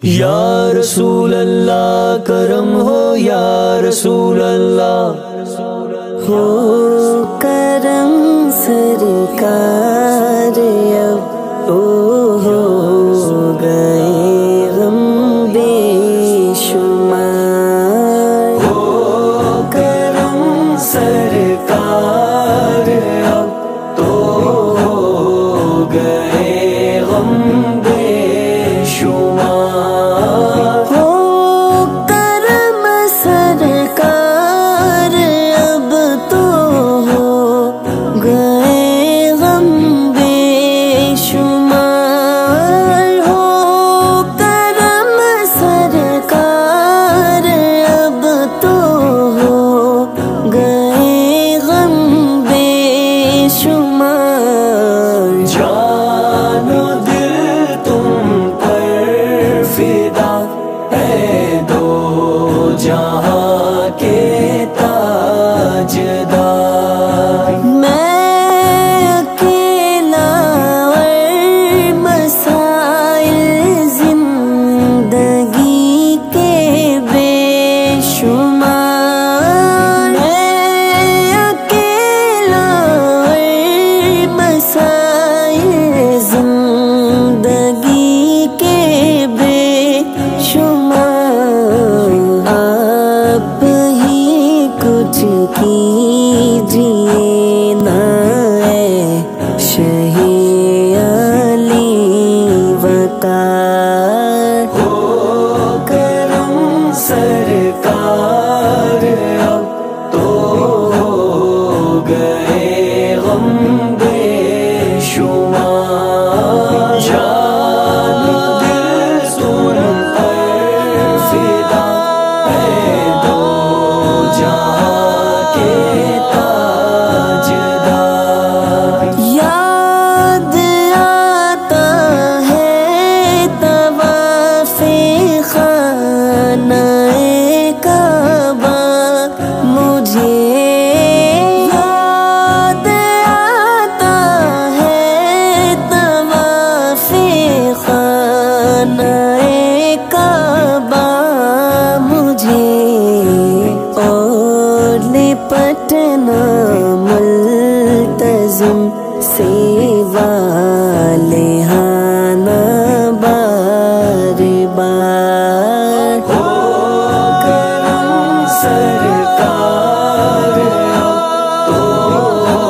یا رسول اللہ کرم ہو، یا رسول اللہ ہو کرم سرکار، اب ہو گئے غم بے شمار، ہو کرم سرکار، اب تو ہو گئے غم بے شمار، ہو کرم سرکار، اب تو ہو گئے غم بے شمار، ہو کرم سرکار، اب تو ہو گئے غم بے شمار، جان و دل تم پر فدا ہے دو جہاں کے تاجدار، میں اکیلا اور مسائل زندگی کے بے شمار، میں اکیلا اور مسائل زندگی کے بے شمار، آپ ہی کچھ کیجیے نا اے شہی علی وقار، ہو کرم سرکار، اب تو ہو گئے غم بے شمار، جان و دل تم پر فدا ہے دو جہاں کے تاجدار، یاد آتا ہے طواف خانہ کعبہ مجھے، یاد آتا ہے طواف خانہ کعبہ مجھے، اور لپٹنا ملتزم سے والہانہ بار بار، ہو کرم سرکار، اب تو ہو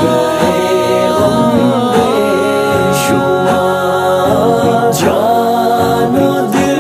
گئے غم بے شمار، جان و دل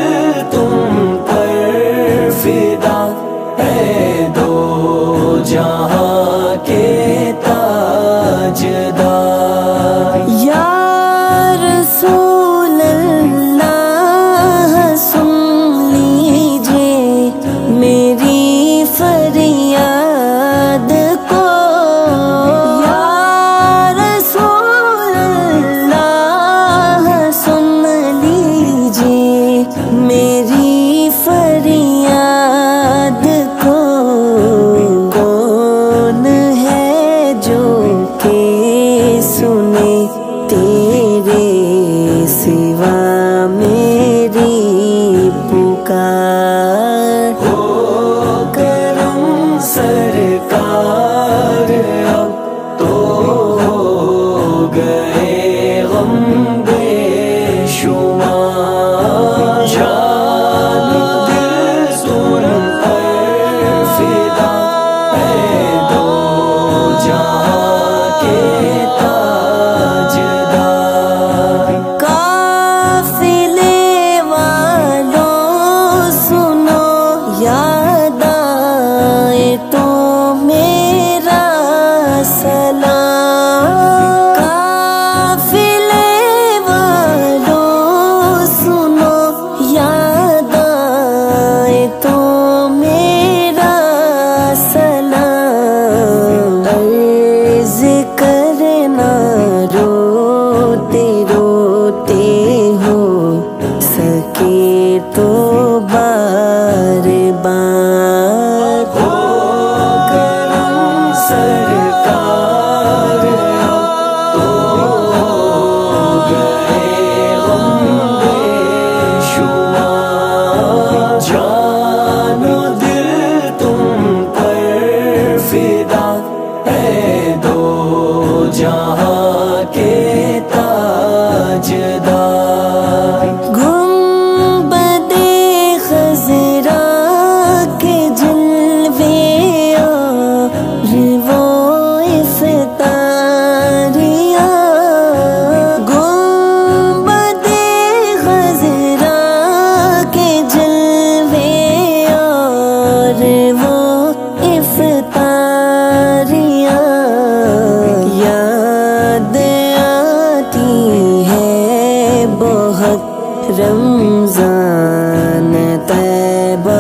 رمضان طیبہ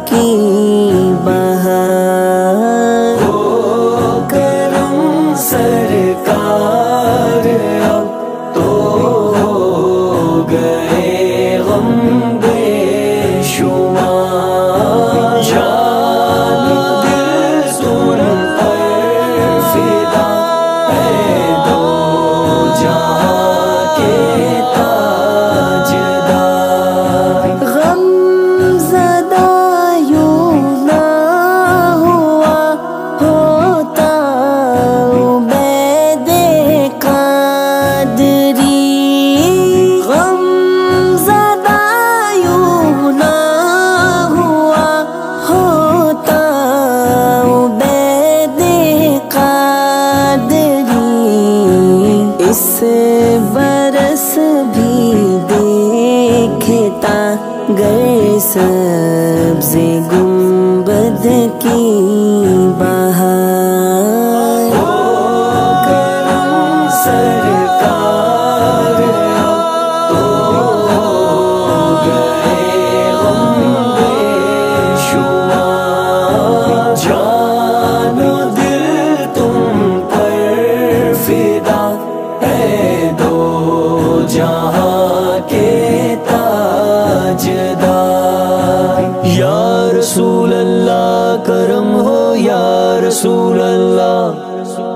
کی بہار ہو کرم سرکار اب تو ہو گئے غم بے شمار جان دل تم پر فدا ہے دو جہاں کے تاجدار غم زدہ یوں نہ ہوا ہوتا عبید قادری غم زدہ یوں نہ ہوا ہوتا عبید قادری اس برس بھی دیکھتا گر سبز گنبد کی بہار ہو کرم سرکار اب تو ہو گئے غم بے شمار جان و دل تم پر فدا ہے دو جہاں کے تاجدار یا رسول اللہ کرم ہو یا رسول اللہ